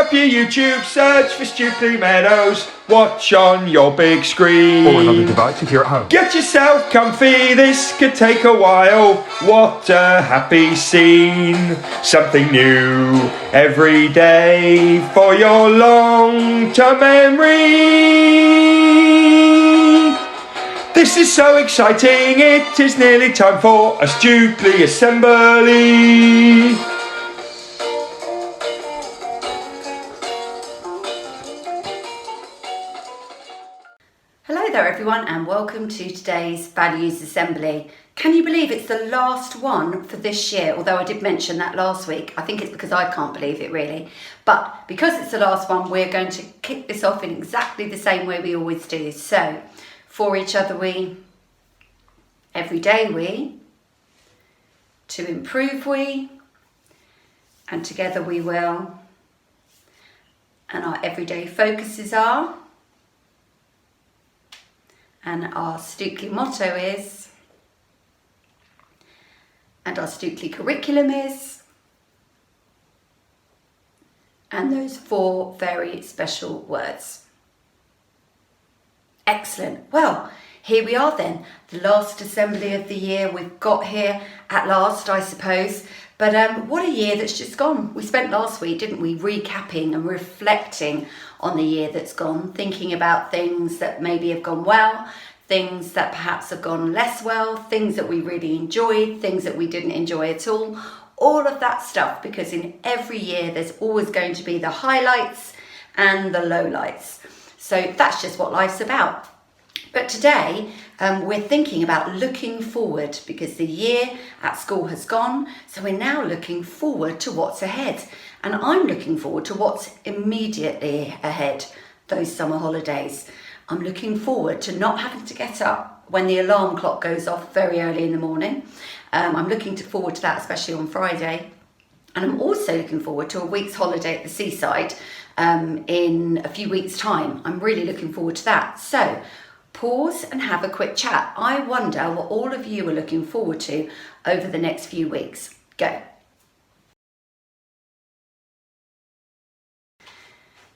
up your YouTube, search for Stukeley Meadows, watch on your big screen. Or another device if you're at home. Get yourself comfy, this could take a while. What a happy scene. Something new every day for your long-term memory. This is so exciting, it is nearly time for a Stukeley assembly. Hello there everyone and welcome to today's Values Assembly. Can you believe it's the last one for this year? Although I did mention that last week. I think it's because I can't believe it really. But because it's the last one, we're going to kick this off in exactly the same way we always do. So, for each other we, every day we, to improve we, and together we will. And our everyday focuses are, and our Stukeley motto is, and our Stukeley curriculum is, and those 4 very special words. Excellent. Well, here we are then, the last assembly of the year. We've got here at last, I suppose. But what a year that's just gone. We spent last week, didn't we, recapping and reflecting on the year that's gone, thinking about things that maybe have gone well, things that perhaps have gone less well, things that we really enjoyed, things that we didn't enjoy at all of that stuff, because in every year there's always going to be the highlights and the lowlights. So that's just what life's about. But today we're thinking about looking forward, because the year at school has gone, so we're now looking forward to what's ahead. And I'm looking forward to what's immediately ahead, those summer holidays. I'm looking forward to not having to get up when the alarm clock goes off very early in the morning. I'm looking forward to that, especially on Friday. And I'm also looking forward to a week's holiday at the seaside in a few weeks' time. I'm really looking forward to that. So pause and have a quick chat. I wonder what all of you are looking forward to over the next few weeks. Go.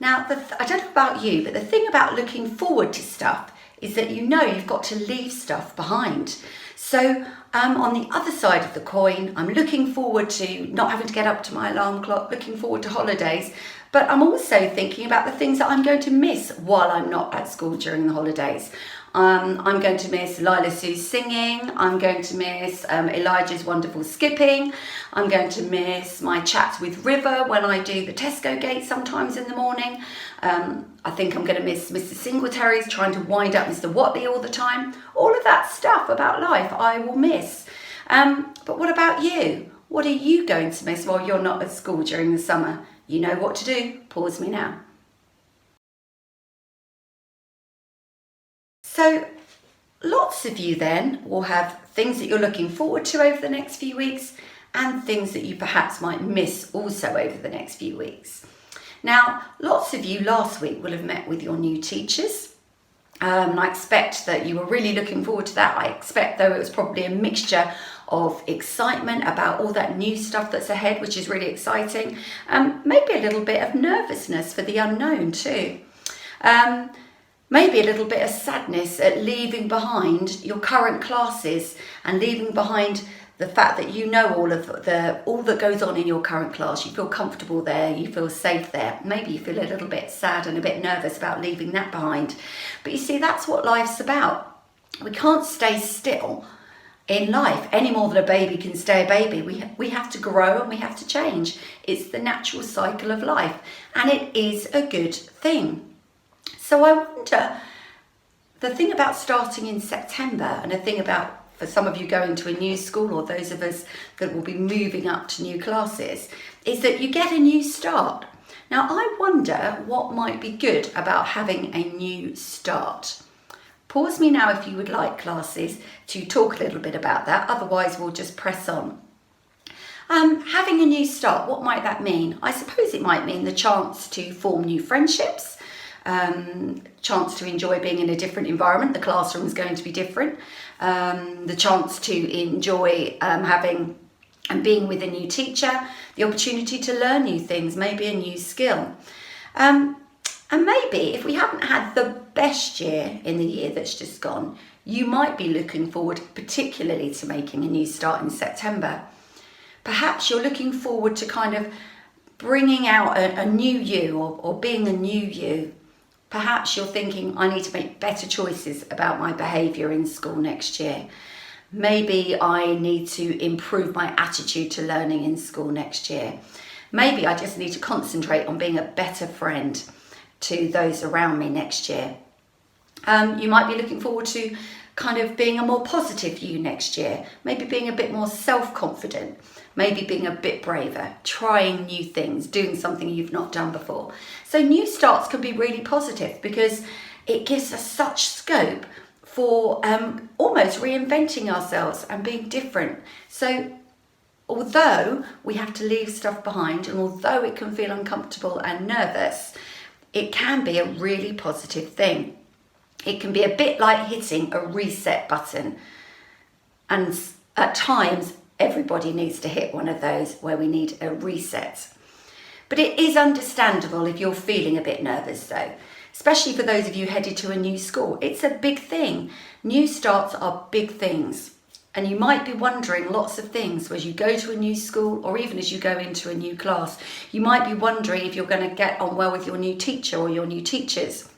Now, I don't know about you, but the thing about looking forward to stuff is that you know you've got to leave stuff behind. So on the other side of the coin, I'm looking forward to not having to get up to my alarm clock, looking forward to holidays, but I'm also thinking about the things that I'm going to miss while I'm not at school during the holidays. I'm going to miss Lila Sue's singing, I'm going to miss Elijah's wonderful skipping, I'm going to miss my chats with River when I do the Tesco gate sometimes in the morning. I think I'm going to miss Mr. Singletary's trying to wind up Mr. Watley all the time. All of that stuff about life I will miss. But what about you? What are you going to miss while you're not at school during the summer? You know what to do. Pause me now. So lots of you then will have things that you're looking forward to over the next few weeks and things that you perhaps might miss also over the next few weeks. Now, lots of you last week will have met with your new teachers. And I expect that you were really looking forward to that. I expect, though, it was probably a mixture of excitement about all that new stuff that's ahead, which is really exciting. Maybe a little bit of nervousness for the unknown too. Maybe a little bit of sadness at leaving behind your current classes and leaving behind the fact that you know all that goes on in your current class. You feel comfortable there, you feel safe there. Maybe you feel a little bit sad and a bit nervous about leaving that behind. But you see, that's what life's about. We can't stay still in life any more than a baby can stay a baby. We have to grow and we have to change. It's the natural cycle of life, and it is a good thing. So I wonder, the thing about starting in September, and the thing about for some of you going to a new school, or those of us that will be moving up to new classes, is that you get a new start. Now I wonder what might be good about having a new start. Pause me now if you would like, classes, to talk a little bit about that. Otherwise we'll just press on. Having a new start, what might that mean? I suppose it might mean the chance to form new friendships, chance to enjoy being in a different environment. The classroom is going to be different. The chance to enjoy having and being with a new teacher, the opportunity to learn new things, maybe a new skill. And maybe if we haven't had the best year in the year that's just gone, you might be looking forward particularly to making a new start in September. Perhaps you're looking forward to kind of bringing out a new you or being a new you. Perhaps you're thinking, I need to make better choices about my behaviour in school next year. Maybe I need to improve my attitude to learning in school next year. Maybe I just need to concentrate on being a better friend to those around me next year. You might be looking forward to kind of being a more positive you next year, maybe being a bit more self-confident, maybe being a bit braver, trying new things, doing something you've not done before. So new starts can be really positive because it gives us such scope for almost reinventing ourselves and being different. So although we have to leave stuff behind, and although it can feel uncomfortable and nervous, it can be a really positive thing. It can be a bit like hitting a reset button. And at times, everybody needs to hit one of those where we need a reset. But it is understandable if you're feeling a bit nervous though, especially for those of you headed to a new school. It's a big thing. New starts are big things. And you might be wondering lots of things as you go to a new school or even as you go into a new class. You might be wondering if you're going to get on well with your new teacher or your new teachers.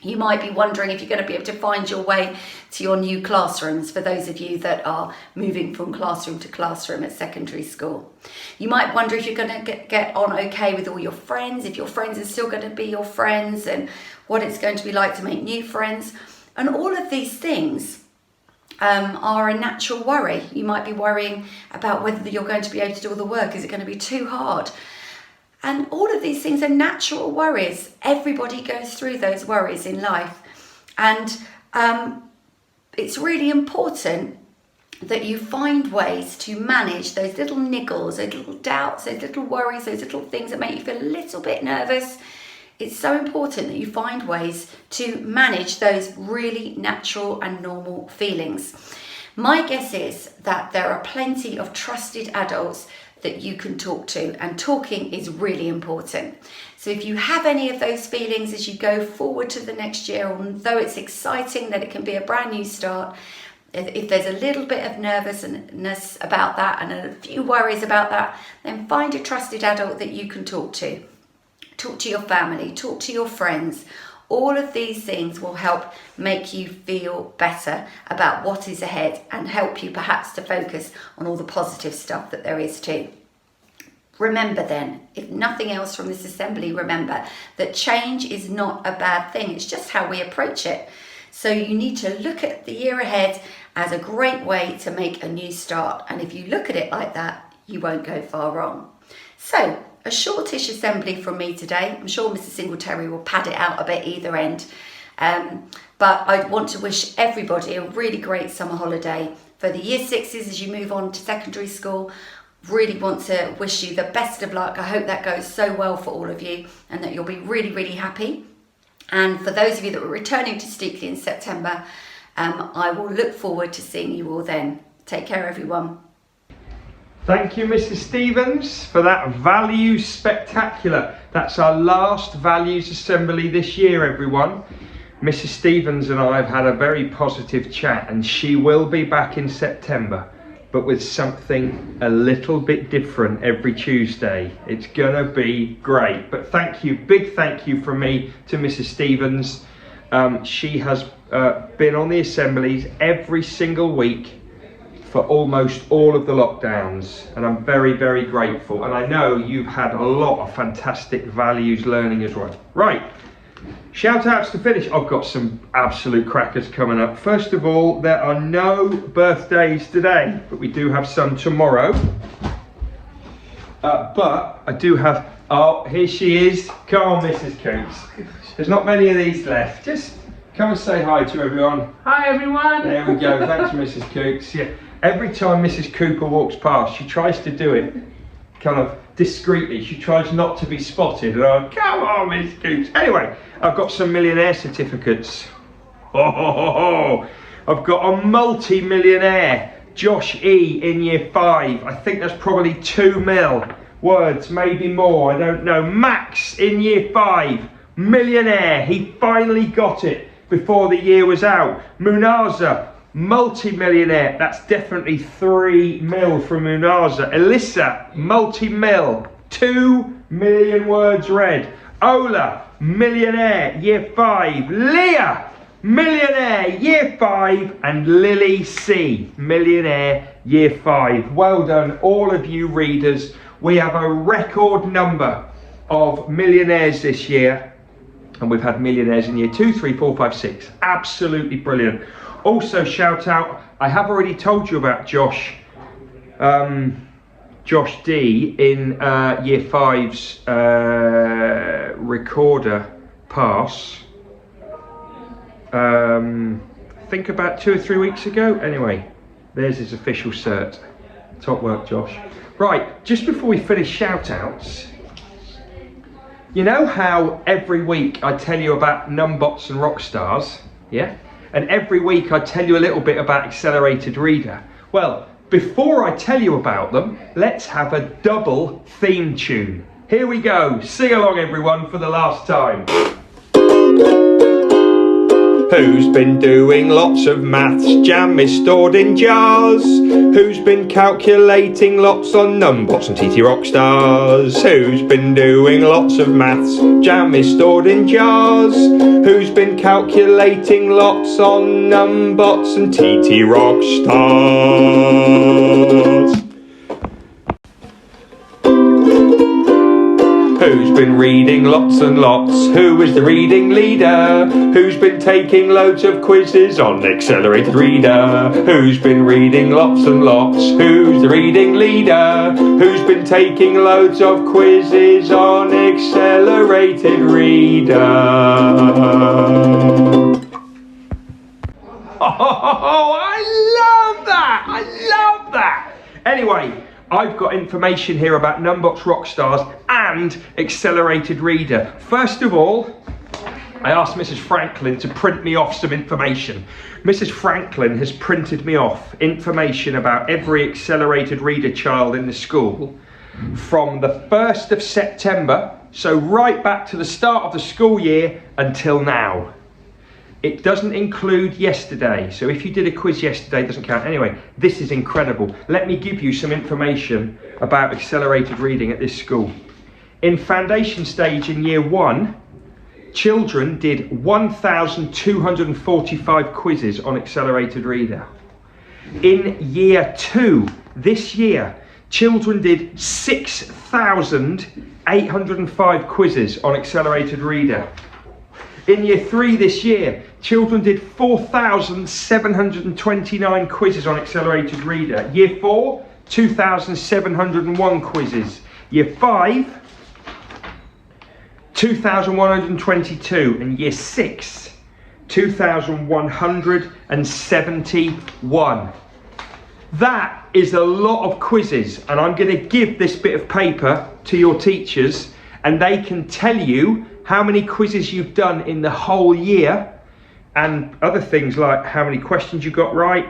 You might be wondering if you're going to be able to find your way to your new classrooms for those of you that are moving from classroom to classroom at secondary school. You might wonder if you're going to get on okay with all your friends, if your friends are still going to be your friends, and what it's going to be like to make new friends. And all of these things are a natural worry. You might be worrying about whether you're going to be able to do all the work. Is it going to be too hard? And all of these things are natural worries. Everybody goes through those worries in life. And it's really important that you find ways to manage those little niggles, those little doubts, those little worries, those little things that make you feel a little bit nervous. It's so important that you find ways to manage those really natural and normal feelings. My guess is that there are plenty of trusted adults that you can talk to, and talking is really important. So if you have any of those feelings as you go forward to the next year, although it's exciting that it can be a brand new start, if there's a little bit of nervousness about that and a few worries about that, then find a trusted adult that you can talk to. Talk to your family, talk to your friends. All of these things will help make you feel better about what is ahead and help you perhaps to focus on all the positive stuff that there is too. Remember then, if nothing else from this assembly, remember that change is not a bad thing. It's just how we approach it. So you need to look at the year ahead as a great way to make a new start. And if you look at it like that, you won't go far wrong. So, a shortish assembly from me today. I'm sure Mrs. Singletary will pad it out a bit either end. But I want to wish everybody a really great summer holiday. For the year sixes as you move on to secondary school, really want to wish you the best of luck. I hope that goes so well for all of you and that you'll be really, really happy. And for those of you that were returning to Stukeley in September, I will look forward to seeing you all then. Take care, everyone. Thank you, Mrs. Stevens, for that Values Spectacular. That's our last Values Assembly this year, everyone. Mrs. Stevens and I have had a very positive chat, and she will be back in September, but with something a little bit different every Tuesday. It's gonna be great. But thank you, big thank you from me to Mrs. Stevens. She has been on the assemblies every single week for almost all of the lockdowns, and I'm very, very grateful. And I know you've had a lot of fantastic values learning as well. Right, shout outs to finish. I've got some absolute crackers coming up. First of all, there are no birthdays today, but we do have some tomorrow. But I do have, oh, here she is. Come on, Mrs. Coops. There's not many of these left. Just come and say hi to everyone. Hi everyone. There we go. Thanks, Mrs. Coops. Yeah. Every time Mrs. Cooper walks past, she tries to do it kind of discreetly. She tries not to be spotted. And I'm, come on, Mrs. Coops. Anyway, I've got some millionaire certificates. I've got a multi-millionaire, Josh E in year 5. I think that's probably 2 mil words, maybe more, I don't know. Max in year 5, millionaire. He finally got it before the year was out. Munaza, multi-millionaire. That's definitely 3 mil from Munaza. Alyssa, multi-mil. 2 million words read. Ola, millionaire, year 5. Leah, millionaire, year 5. And Lily C, millionaire, year 5. Well done, all of you readers. We have a record number of millionaires this year. And we've had millionaires in year 2, 3, 4, 5, 6. Absolutely brilliant. Also shout out, I have already told you about Josh D in year 5's recorder pass. I think about 2 or 3 weeks ago. Anyway, there's his official cert. Top work, Josh. Right, just before we finish shout outs, you know how every week I tell you about Numbots and Rockstars, yeah? And every week I tell you a little bit about Accelerated Reader. Well, before I tell you about them, let's have a double theme tune. Here we go. Sing along, everyone, for the last time. Who's been doing lots of maths? Jam is stored in jars. Who's been calculating lots on Numbots and TT Rockstars? Who's been doing lots of maths? Jam is stored in jars. Who's been calculating lots on Numbots and TT Rockstars? Who's been reading lots and lots? Who is the reading leader? Who's been taking loads of quizzes on Accelerated Reader? Who's been reading lots and lots? Who's the reading leader? Who's been taking loads of quizzes on Accelerated Reader? Oh, I love that! I love that! Anyway, I've got information here about Numbots Rockstars and Accelerated Reader. First of all, I asked Mrs. Franklin to print me off some information. Mrs. Franklin has printed me off information about every Accelerated Reader child in the school from the 1st of September, so right back to the start of the school year until now. It doesn't include yesterday, so if you did a quiz yesterday, it doesn't count. Anyway, this is incredible. Let me give you some information about Accelerated Reading at this school. In foundation stage in year 1, children did 1,245 quizzes on Accelerated Reader. In year 2, this year, children did 6,805 quizzes on Accelerated Reader. In year 3 this year, children did 4,729 quizzes on Accelerated Reader. Year 4, 2,701 quizzes. Year 5, 2,122. And year 6, 2,171. That is a lot of quizzes, and I'm going to give this bit of paper to your teachers, and they can tell you how many quizzes you've done in the whole year, and other things like how many questions you got right,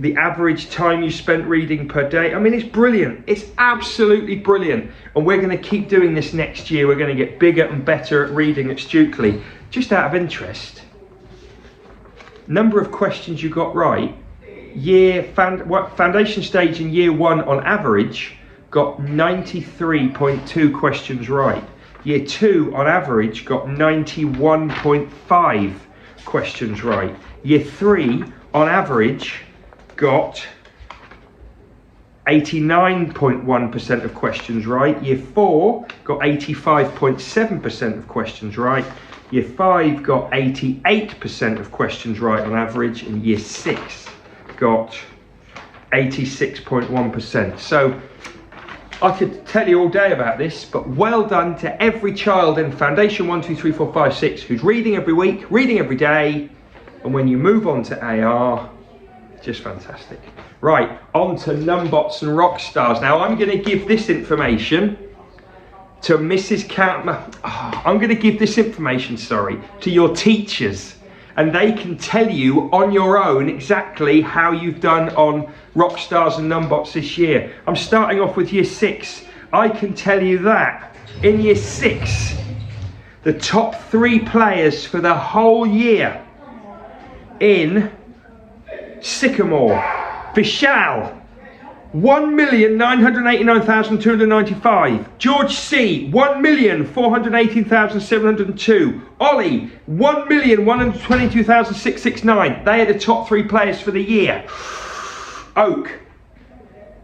the average time you spent reading per day. I mean, it's brilliant. It's absolutely brilliant. And we're going to keep doing this next year. We're going to get bigger and better at reading at Stukeley. Just out of interest, number of questions you got right. Foundation stage in year 1 on average got 93.2 questions right. Year 2 on average got 91.5 questions right. Year 3 on average got 89.1% of questions right. Year 4 got 85.7% of questions right. Year 5 got 88% of questions right on average, and year 6 got 86.1%. So I could tell you all day about this, but well done to every child in Foundation 1, 2, 3, 4, 5, 6 who's reading every week, reading every day, and when you move on to AR, just fantastic. Right, on to Numbots and Rockstars. Now I'm going to give this information to Mrs. I'm going to give this information, to your teachers, and they can tell you on your own exactly how you've done on Rockstars and Numbots this year. I'm starting off with year 6. I can tell you that in year 6, the top 3 players for the whole year in Sycamore, Vishal, 1,989,295. George C, 1,418,702. Ollie, 1,122,669. They are the top 3 players for the year. Oak,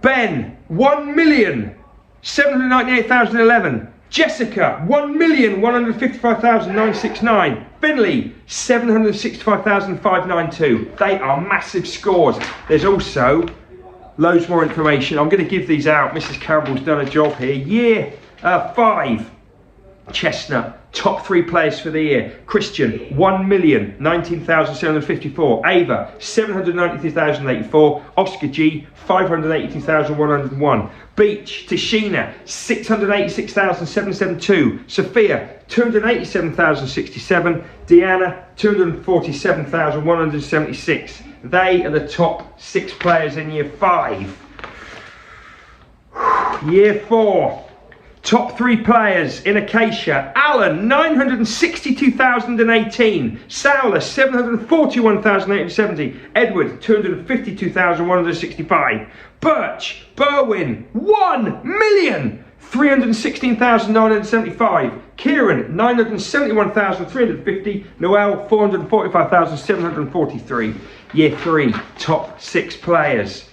Ben, 1,798,011. Jessica, 1,155,969. Finley, 765,592. They are massive scores. There's also loads more information. I'm going to give these out. Mrs. Campbell's done a job here. Year 5, Chestnut, top 3 players for the year. Christian, 1,019,754. Ava, 793,084. Oscar G, 582,101. Beach, Tashina, 686,772. Sophia, 287,067. Deanna, 247,176. They are the top 6 players in year 5. Year 4, top 3 players in Acacia. Alan, 962,018. Sowler, 741,870. Edward, 252,165. Birch, Berwin, 1,316,975. Kieran, 971,350. Noel, 445,743. Year 3, top 6 players.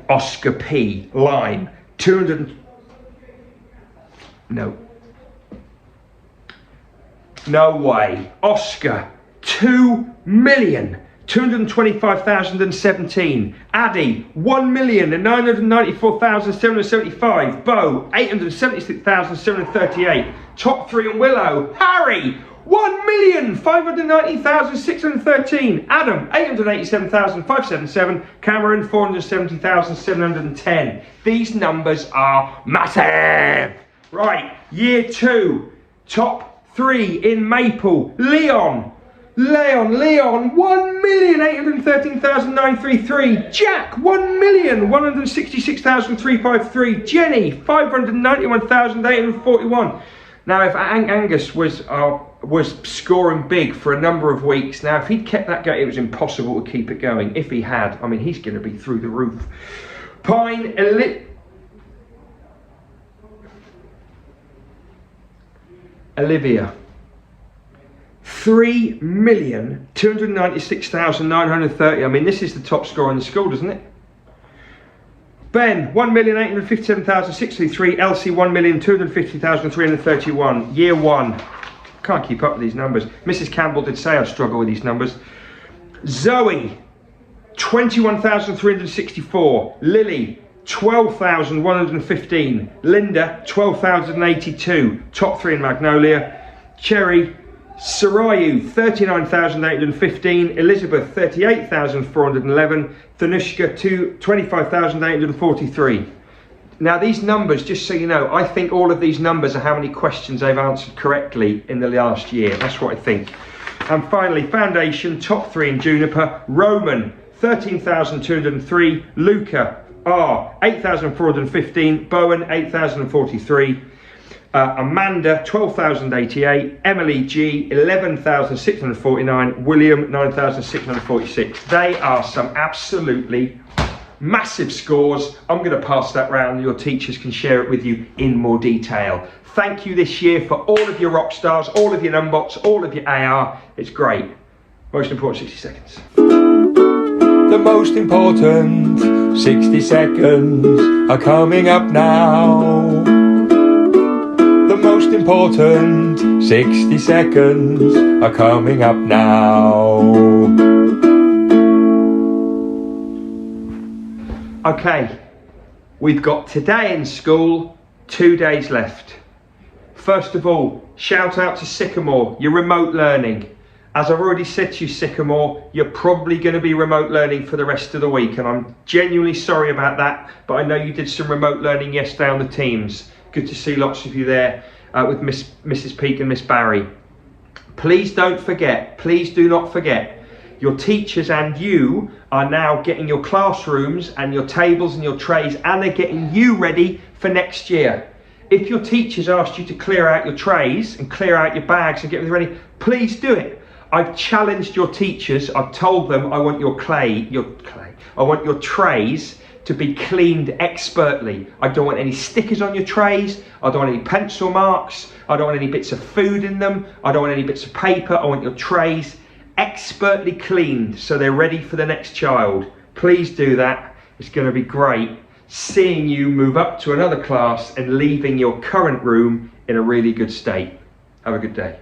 Oscar P, line, 200. No way. Oscar, 2,225,017. Addy, 1,994,775. Bo, 876,738. Top 3 on Willow. Harry, 1,590,613. Adam, 887,577. Cameron, 470,710. These numbers are massive. Right, year 2, top 3 in Maple. Leon, 1,813,933. Jack, 1,166,353. Jenny, 591,841. Now, if Angus was scoring big for a number of weeks, now if he'd kept that going, it was impossible to keep it going. If he had, I mean, he's going to be through the roof. Pine, Olivia, 3,296,930. I mean, this is the top score in the school, doesn't it? Ben, 1,857,633. Elsie, 1,250,331. Year 1. Can't keep up with these numbers. Mrs. Campbell did say I'd struggle with these numbers. Zoe, 21,364. Lily, 12,115. Linda, 12,082. Top 3 in Magnolia. Cherry, Sarayu, 39,815. Elizabeth, 38,411. Thanushka, 25,843. Now these numbers, just so you know, I think all of these numbers are how many questions they've answered correctly in the last year. That's what I think. And finally, Foundation, top 3 in Juniper. Roman, 13,203. Luca, R, 8,415. Bowen, 8,043. Amanda, 12,088. Emily G, 11,649. William, 9,646. They are some absolutely massive scores. I'm going to pass that round. Your teachers can share it with you in more detail. Thank you this year for all of your rock stars, all of your numbots, all of your AR. It's great. Most important 60 seconds. The most important 60 seconds are coming up now. The most important 60 seconds are coming up now. Okay, we've got today in school, 2 days left. First of all, shout out to Sycamore, you're remote learning. As I've already said to you, Sycamore, you're probably going to be remote learning for the rest of the week, and I'm genuinely sorry about that, but I know you did some remote learning yesterday on the Teams. Good to see lots of you there with Mrs. Peake and Miss Barry. Please don't forget, please do not forget, Your teachers and you are now getting your classrooms and your tables and your trays, and they're getting you ready for next year. If your teachers asked you to clear out your trays and clear out your bags and get them ready, please do it. I've challenged your teachers. I've told them I want I want your trays to be cleaned expertly. I don't want any stickers on your trays. I don't want any pencil marks. I don't want any bits of food in them. I don't want any bits of paper. I want your trays expertly cleaned so they're ready for the next child. Please do that. It's going to be great seeing you move up to another class and leaving your current room in a really good state. Have a good day.